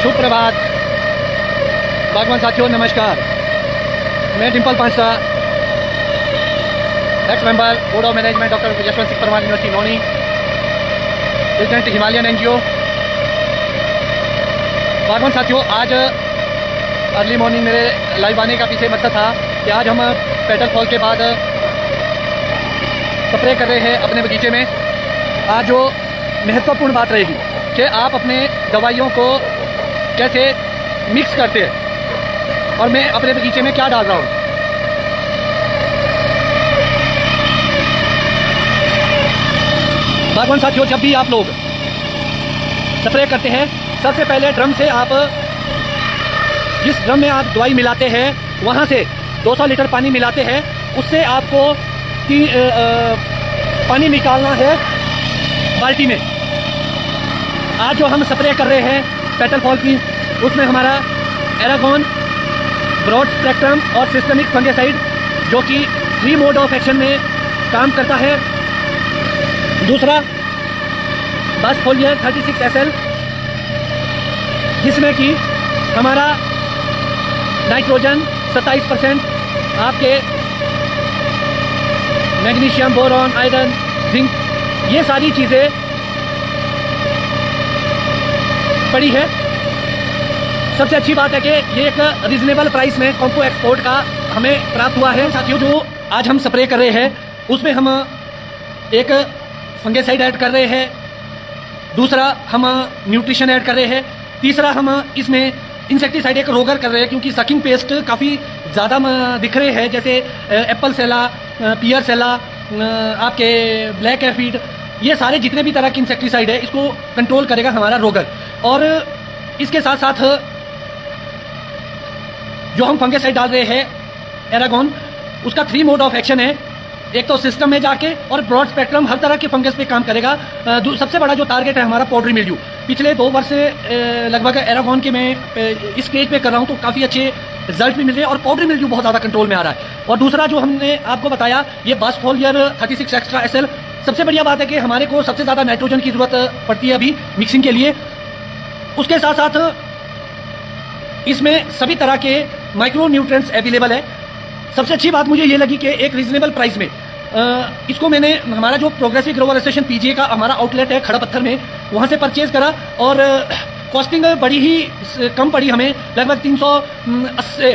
सुप्रभात बागवान साथियों, नमस्कार। मैं Dimple Panchta, ex member board of management doctor Yashwant Singh Parmar university Nauni, president Himalayan NGO. बागवान साथियों, आज अर्ली मॉर्निंग मेरे लाइव आने का पीछे मकसद था कि आज हम पेटल फॉल के बाद स्प्रे कर रहे हैं अपने बगीचे में। आज जो महत्वपूर्ण बात रहेगी कि आप अपने दवाइयों को कैसे मिक्स करते हैं और मैं अपने बगीचे में क्या डाल रहा हूँ। बागवान साथियों, जब भी आप लोग स्प्रे करते हैं, सबसे पहले ड्रम से आप जिस ड्रम में आप दवाई मिलाते हैं वहाँ से 200 लीटर पानी मिलाते हैं। उससे आपको पानी निकालना है बाल्टी में। आज जो हम स्प्रे कर रहे हैं पेटल फॉल की, उसमें हमारा एरागोन, ब्रॉड स्पेक्ट्रम और सिस्टमिक फंगिसाइड जो कि 3 मोड ऑफ एक्शन में काम करता है। दूसरा बस फोलियर 36 SL, जिसमें कि हमारा नाइट्रोजन 27%, आपके मैग्नीशियम, बोरॉन, आयरन, जिंक, ये सारी चीज़ें पड़ी है। सबसे अच्छी बात है कि ये एक रीजनेबल प्राइस में कॉम्पो एक्सपोर्ट का हमें प्राप्त हुआ है। साथियों, जो आज हम स्प्रे कर रहे हैं उसमें हम एक फंगिसाइड ऐड कर रहे हैं, दूसरा हम न्यूट्रिशन ऐड कर रहे हैं, तीसरा हम इसमें इंसेक्टिसाइड एक रोगर कर रहे हैं, क्योंकि सकिंग पेस्ट काफ़ी ज़्यादा दिख रहे हैं, जैसे एप्पल सेला, पियर सेला, आपके ब्लैक एफिड, ये सारे जितने भी तरह के इंसेक्टिसाइड है इसको कंट्रोल करेगा हमारा रोगर। और इसके साथ साथ जो हम फंगिसाइड डाल रहे हैं एरागोन, उसका 3 मोड ऑफ एक्शन है। एक तो सिस्टम में जाके और ब्रॉड स्पेक्ट्रम हर तरह के फंगस पे काम करेगा। सबसे बड़ा जो टारगेट है हमारा पाउडरी मिल्ड्यू। पिछले 2 वर्ष से लगभग एरागोन के मैं इस स्टेज पे कर रहा हूँ, तो काफ़ी अच्छे रिजल्ट भी मिल रहे हैं और पाउडरी मिल्ड्यू बहुत ज़्यादा कंट्रोल में आ रहा है। और दूसरा जो हमने आपको बताया, ये बस फोलियर 36 एक्स्ट्रा SL। सबसे बढ़िया बात है कि हमारे को सबसे ज़्यादा नाइट्रोजन की ज़रूरत पड़ती है अभी मिक्सिंग के लिए। उसके साथ साथ इसमें सभी तरह के माइक्रो न्यूट्रिएंट्स अवेलेबल है। सबसे अच्छी बात मुझे ये लगी कि एक रीजनेबल प्राइस में इसको मैंने हमारा जो प्रोग्रेसिव ग्रोवर एसोसिएशन PGA का हमारा आउटलेट है खड़ा पत्थर में, वहाँ से परचेज़ करा और कॉस्टिंग बड़ी ही कम पड़ी हमें, लगभग 380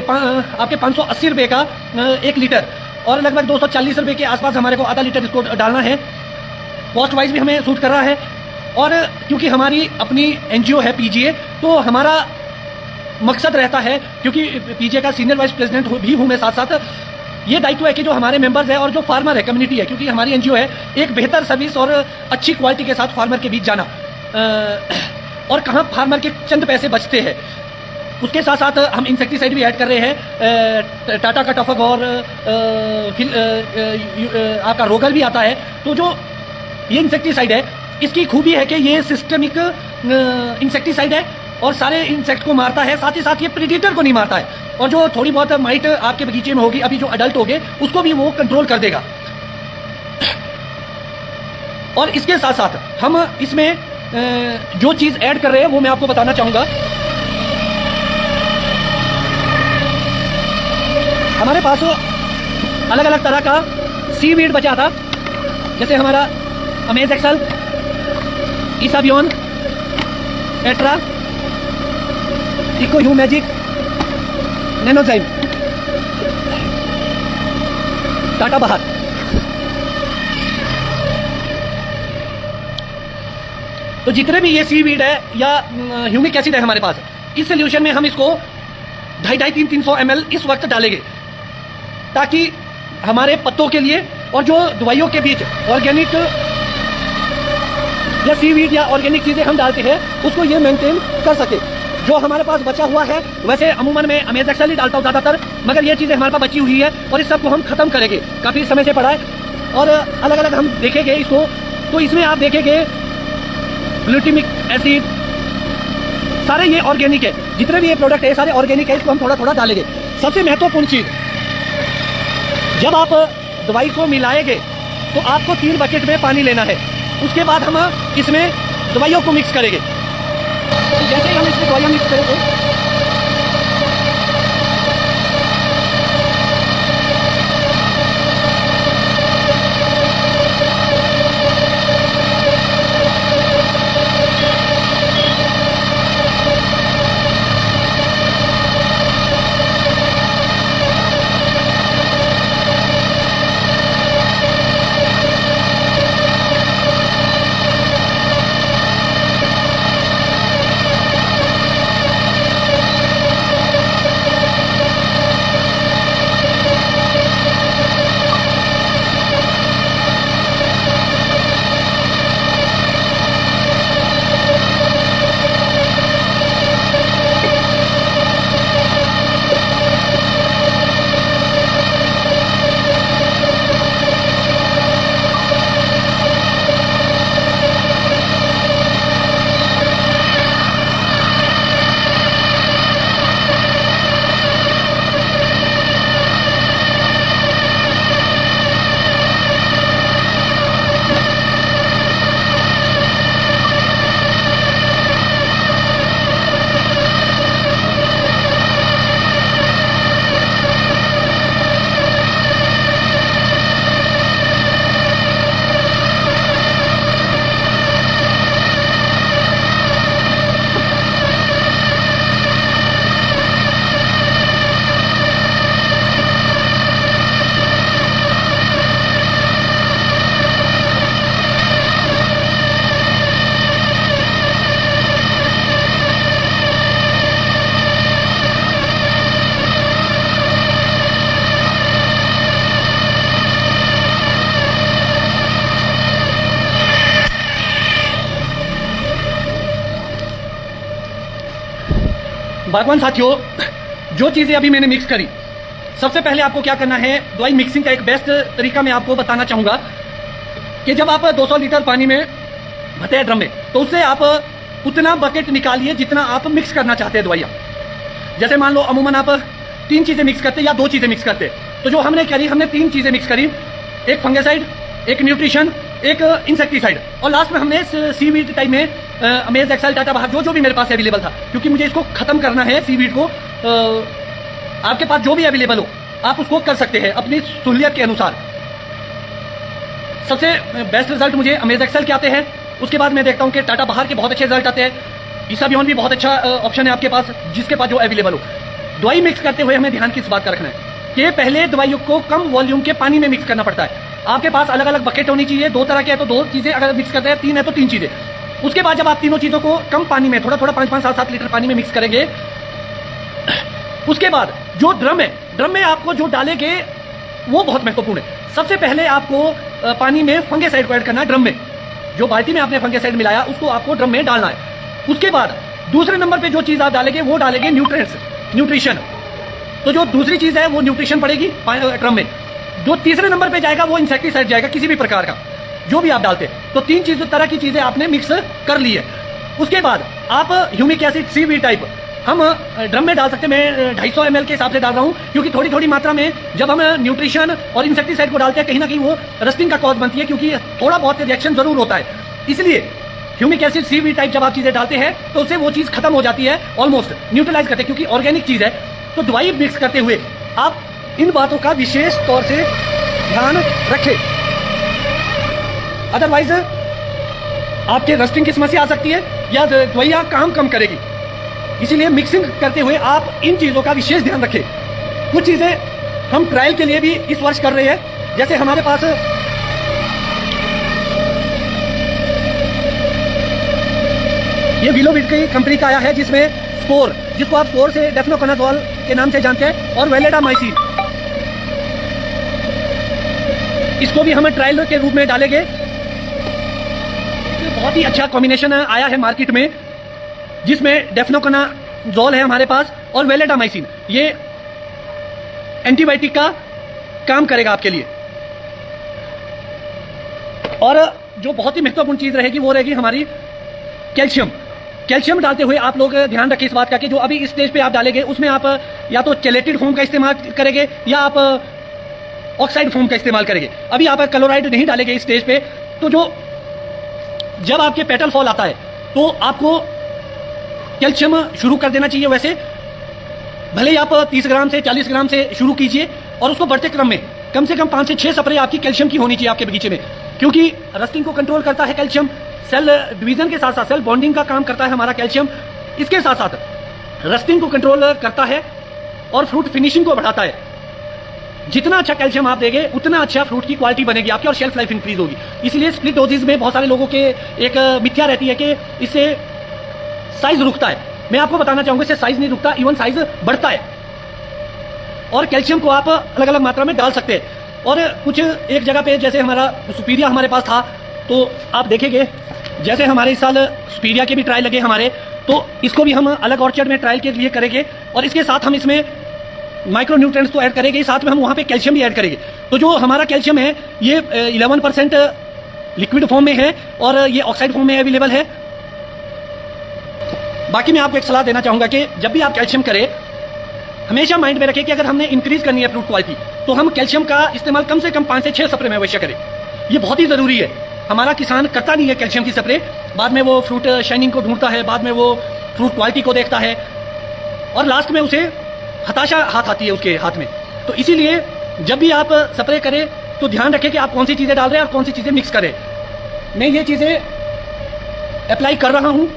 आपके 580 रुपये का 1 लीटर, और लगभग 240 रुपये के आसपास हमारे को आधा लीटर इसको डालना है। कॉस्ट वाइज भी हमें सूट कर रहा है। और क्योंकि हमारी अपनी NGO है PGA, तो हमारा मकसद रहता है, क्योंकि PGA का सीनियर वाइस प्रेसिडेंट भी हूँ मैं, साथ साथ ये दायित्व है कि जो हमारे मेंबर्स है और जो फार्मर है, कम्युनिटी है, क्योंकि हमारी NGO है, एक बेहतर सर्विस और अच्छी क्वालिटी के साथ फार्मर के बीच जाना, और कहाँ फार्मर के चंद पैसे बचते हैं। उसके साथ साथ हम इंसेक्टिसाइड भी ऐड कर रहे हैं, टाटा का टफक और आपका रोगर भी आता है। तो जो ये इंसेक्टिसाइड है, इसकी खूबी है कि ये सिस्टमिक इंसेक्टिसाइड है और सारे इंसेक्ट को मारता है, साथ ही साथ ये प्रेडेटर को नहीं मारता है। और जो थोड़ी बहुत माइट आपके बगीचे में होगी, अभी जो अडल्ट होंगे, उसको भी वो कंट्रोल कर देगा। और इसके साथ साथ हम इसमें जो चीज़ ऐड कर रहे हैं वो मैं आपको बताना चाहूँगा। हमारे पास अलग अलग तरह का सीवीड बचा था, जैसे हमारा अमेज एक्सल, ईसाबियोन, पेट्रा, इको ह्यू मैजिक, नैनोजाइम, टाटा बहार। तो जितने भी ये सीवीड है या ह्यूमिक एसिड है हमारे पास, इस सोल्यूशन में हम इसको 250-300 ml इस वक्त डालेंगे, ताकि हमारे पत्तों के लिए और जो दवाइयों के बीच ऑर्गेनिक या सीवीड या ऑर्गेनिक चीज़ें हम डालते हैं, उसको ये मेंटेन कर सके। जो हमारे पास बचा हुआ है, वैसे अमूमन मैं अमेज एक्सल ही डालता हूँ ज़्यादातर, मगर ये चीज़ें हमारे पास बची हुई है और इस सब को हम ख़त्म करेंगे। काफ़ी समय से पड़ा है और अलग अलग हम देखेंगे इसको। तो इसमें आप देखेंगे ग्लूटामिक एसिड, सारे ये ऑर्गेनिक है, जितने भी ये प्रोडक्ट है सारे ऑर्गेनिक है। इसको हम थोड़ा थोड़ा डालेंगे। सबसे महत्वपूर्ण चीज़, जब आप दवाई को मिलाएंगे तो आपको 3 बकेट में पानी लेना है। उसके बाद हम इसमें दवाइयों को मिक्स करेंगे। तो जैसे ही हम इसमें दवाइयाँ मिक्स करेंगे, बागवान साथियों, जो चीज़ें अभी मैंने मिक्स करी, सबसे पहले आपको क्या करना है, दवाई मिक्सिंग का एक बेस्ट तरीका मैं आपको बताना चाहूँगा कि जब आप 200 लीटर पानी में भरते हैं ड्रम में, तो उससे आप उतना बकेट निकालिए जितना आप मिक्स करना चाहते हैं दवाइयाँ। जैसे मान लो अमूमन आप 3 चीज़ें मिक्स करते या 2 चीज़ें मिक्स करते, तो जो हमने 3 चीज़ें मिक्स करी, एक फंगेसाइड, एक न्यूट्रिशन, एक इंसेक्टिसाइड, और लास्ट में हमने सीवीड टाइप में अमेज एक्सेल टाटा बाहर जो भी मेरे पास अवेलेबल था, क्योंकि मुझे इसको खत्म करना है सीवीड को। आपके पास जो भी अवेलेबल हो आप उसको कर सकते हैं अपनी सहूलियत के अनुसार। सबसे बेस्ट रिजल्ट मुझे अमेज एक्सेल के आते हैं, उसके बाद मैं देखता हूँ कि टाटा बाहर के बहुत अच्छे रिजल्ट आते हैं। ईसाबियॉन भी बहुत अच्छा ऑप्शन है आपके पास, जिसके पास जो अवेलेबल हो। दवाई मिक्स करते हुए हमें ध्यान किस बात का रखना है कि पहले दवाइयों को कम वॉल्यूम के पानी में मिक्स करना पड़ता है। आपके पास अलग अलग बकेट होनी चाहिए, 2 तरह के है तो 2 चीज़ें, अगर मिक्स करते हैं 3 है तो 3 चीज़ें। उसके बाद जब आप तीनों चीज़ों को कम पानी में, थोड़ा थोड़ा 5-5, 7-7 लीटर पानी में मिक्स करेंगे, उसके बाद जो ड्रम में आपको जो डालेंगे वो बहुत महत्वपूर्ण है। सबसे पहले आपको पानी में फंगेसाइड को ऐड करना है। ड्रम में जो बाल्टी में आपने फंगेसाइड मिलाया उसको आपको ड्रम में डालना है। उसके बाद दूसरे नंबर पे जो चीज़ आप डालेंगे वो डालेंगे न्यूट्रिशन। तो जो दूसरी चीज़ है वो न्यूट्रिशन पड़ेगी ड्रम में। जो तीसरे नंबर पे जाएगा वो इंसेक्टिसाइड जाएगा, किसी भी प्रकार का जो भी आप डालते हैं। तो 3 तरह की चीज़ें आपने मिक्स कर ली है। उसके बाद आप ह्यूमिक एसिड CV टाइप हम ड्रम में डाल सकते हैं। मैं 250 ml के हिसाब से डाल रहा हूँ, क्योंकि थोड़ी थोड़ी मात्रा में जब हम न्यूट्रिशन और इंसेक्टिसाइड को डालते हैं कहीं ना कहीं वो रस्टिंग का कॉज बनती है, क्योंकि थोड़ा बहुत रिएक्शन जरूर होता है। इसलिए ह्यूमिक एसिड CV टाइप जब आप चीज़ें डालते हैं तो उससे वो चीज़ खत्म हो जाती है, ऑलमोस्ट न्यूट्रलाइज करते हैं, क्योंकि ऑर्गेनिक चीज़ है। तो दवाई मिक्स करते हुए आप इन बातों का विशेष तौर से ध्यान रखें, अदरवाइज आपके रस्टिंग की समस्या आ सकती है या दवाइयाँ काम कम करेगी। इसीलिए मिक्सिंग करते हुए आप इन चीज़ों का विशेष ध्यान रखें। कुछ चीज़ें हम ट्रायल के लिए भी इस वर्ष कर रहे हैं। जैसे हमारे पास ये विलोविड की कंपनी का आया है, जिसमें स्पोर, जिसको आप स्पोर से डेफनोकोनाजोल के नाम से जानते हैं, और वेलेडामाइसिन, इसको भी हम ट्रायल के रूप में डालेंगे। बहुत ही अच्छा कॉम्बिनेशन आया है मार्केट में, जिसमें डेफनोकोनाजोल है हमारे पास और वेलेडामाइसिन। ये एंटीबायोटिक का काम करेगा आपके लिए। और जो बहुत ही महत्वपूर्ण चीज़ रहेगी वो रहेगी हमारी कैल्शियम डालते हुए आप लोग ध्यान रखें इस बात का कि जो अभी इस स्टेज पे आप डालेंगे उसमें आप या तो चेलेटेड फॉर्म का इस्तेमाल करेंगे या आप ऑक्साइड फॉर्म का इस्तेमाल करेंगे। अभी आप क्लोराइड नहीं डालेंगे इस स्टेज पे। तो जो जब आपके पेटल फॉल आता है तो आपको कैल्शियम शुरू कर देना चाहिए। वैसे भले ही आप 30 ग्राम से 40 ग्राम से शुरू कीजिए और उसको बढ़ते क्रम में कम से कम 5 से 6 स्प्रे आपकी कैल्शियम की होनी चाहिए आपके बगीचे में, क्योंकि रस्टिंग को कंट्रोल करता है कैल्शियम, सेल डिवीजन के साथ साथ सेल बॉन्डिंग का काम करता है हमारा कैल्शियम, इसके साथ साथ रस्टिंग को कंट्रोल करता है और फ्रूट फिनिशिंग को बढ़ाता है। जितना अच्छा कैल्शियम आप देंगे उतना अच्छा फ्रूट की क्वालिटी बनेगी आपकी और शेल्फ लाइफ इंक्रीज होगी। इसलिए स्प्लिट डोजेज में बहुत सारे लोगों के एक मिथ्या रहती है कि इससे साइज रुकता है। मैं आपको बताना चाहूंगा इससे साइज नहीं रुकता, इवन साइज बढ़ता है। और कैल्शियम को आप अलग अलग मात्रा में डाल सकते हैं। और कुछ एक जगह पे जैसे हमारा सुपीरिया हमारे पास था, तो आप देखेंगे जैसे हमारे इस साल सुपीरिया के भी ट्रायल लगे हमारे, तो इसको भी हम अलग ऑर्चर्ड में ट्रायल के लिए करेंगे और इसके साथ हम इसमें माइक्रो न्यूट्रिएंट्स तो ऐड करेंगे, साथ में हम वहाँ पे कैल्शियम भी ऐड करेंगे। तो जो हमारा कैल्शियम है ये 11% लिक्विड फॉर्म में है और ये ऑक्साइड फॉर्म में अवेलेबल है। बाकी मैं आपको एक सलाह देना चाहूँगा कि जब भी आप कैल्शियम करें हमेशा माइंड में रखें कि अगर हमने इंक्रीज करनी है फ्रूट क्वालिटी तो हम कैल्शियम का इस्तेमाल कम से कम 5 से 6 स्प्रे में अवश्य करें। ये बहुत ही ज़रूरी है। हमारा किसान करता नहीं है कैल्शियम की स्प्रे, बाद में वो फ्रूट शाइनिंग को ढूंढता है, बाद में वो फ्रूट क्वालिटी को देखता है और लास्ट में उसे हताशा हाथ आती है उसके हाथ में। तो इसीलिए जब भी आप स्प्रे करें तो ध्यान रखें कि आप कौन सी चीज़ें डाल रहे हैं और कौन सी चीज़ें मिक्स करें। मैं ये चीज़ें अप्लाई कर रहा हूँ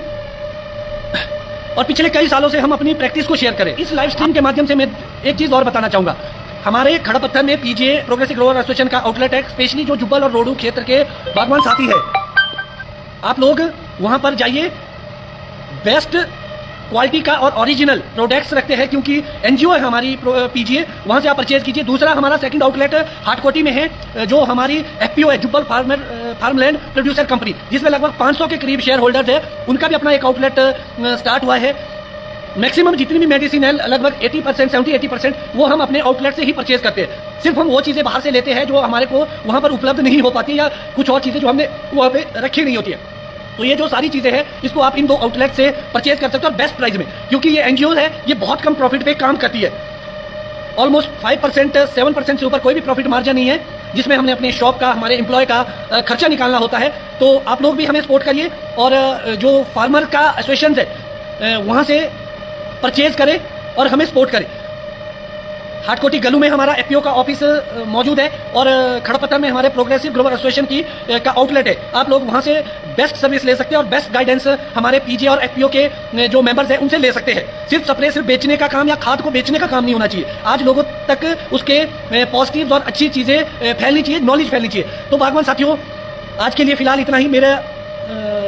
और पिछले कई सालों से हम अपनी प्रैक्टिस को शेयर करें। इस लाइव स्ट्रीम के माध्यम से मैं एक चीज़ और बताना चाहूँगा। हमारे खड़पत्थर में पीजीए प्रोग्रेसिव ग्रोवर एसोसिएशन का आउटलेट है, स्पेशली जो जुब्बल और रोडू क्षेत्र के बागवान साथी है, आप लोग वहाँ पर जाइए। बेस्ट क्वालिटी का और ओरिजिनल प्रोडक्ट्स रखते हैं क्योंकि एनजीओ है हमारी पीजीए, वहाँ से आप परचेज कीजिए। दूसरा हमारा सेकंड आउटलेट हाटकोटी में है जो हमारी एफपीओ है, जुब्बल फार्मलैंड प्रोड्यूसर कंपनी, जिसमें लगभग 500 के करीब शेयर होल्डर्स है। उनका भी अपना एक आउटलेट स्टार्ट हुआ है। मैक्सिमम जितनी भी मेडिसिन है लगभग 80% 70-80% वो हम अपने आउटलेट से ही परचेज करते हैं। सिर्फ हम वो चीज़ें बाहर से लेते हैं जो हमारे को वहाँ पर उपलब्ध नहीं हो पाती या कुछ और चीज़ें जो हमने वहाँ पे रखी नहीं होती है। तो ये जो सारी चीज़ें हैं इसको आप इन 2 आउटलेट से परचेज कर सकते हो और बेस्ट प्राइस में, क्योंकि ये एनजीओ है, ये बहुत कम प्रॉफिट पे काम करती है। ऑलमोस्ट 5% 7% से ऊपर कोई भी प्रॉफिट मार्जिन नहीं है, जिसमें हमने अपने शॉप का, हमारे एम्प्लॉय का खर्चा निकालना होता है। तो आप लोग भी हमें सपोर्ट करिए और जो फार्मर का एसोसिएशन है वहाँ से परचेज करें और हमें सपोर्ट करें। हाटकोटी गलू में हमारा एफपीओ का ऑफिस मौजूद है और खड़पत्थर में हमारे प्रोग्रेसिव ग्रोवर एसोसिएशन की का आउटलेट है। आप लोग वहाँ से बेस्ट सर्विस ले सकते हैं और बेस्ट गाइडेंस हमारे पीजीए और एफपीओ के जो मेंबर्स हैं उनसे ले सकते हैं। सिर्फ स्प्रे सिर्फ बेचने का काम या खाद को बेचने का काम नहीं होना चाहिए। आज लोगों तक उसके पॉजिटिव और अच्छी चीज़ें फैलनी चाहिए, नॉलेज फैलनी चाहिए। तो बागवान साथियों, आज के लिए फिलहाल इतना ही। मेरे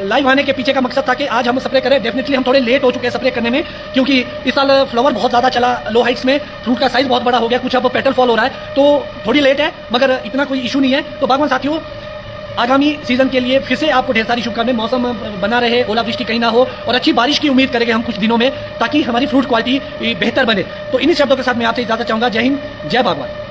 लाइव आने के पीछे का मकसद था कि आज हम स्प्रे करें। डेफिनेटली हम थोड़े लेट हो चुके हैं स्प्रे करने में, क्योंकि इस साल फ्लावर बहुत ज़्यादा चला लो हाइट्स में, फ्रूट का साइज बहुत बड़ा हो गया, कुछ अब पेटल फॉल हो रहा है, तो थोड़ी लेट है, मगर इतना कोई इशू नहीं है। तो बागवान साथियों, आगामी सीजन के लिए फिर से आपको ढेर सारी शुभकामनाएं। मौसम बना रहे, ओलावृष्टि कहीं ना हो और अच्छी बारिश की उम्मीद करेंगे हम कुछ दिनों में, ताकि हमारी फ्रूट क्वालिटी बेहतर बने। तो इन्हीं शब्दों के साथ मैं आपसे इजाजत चाहूँगा। जय हिंद, जय बागवान।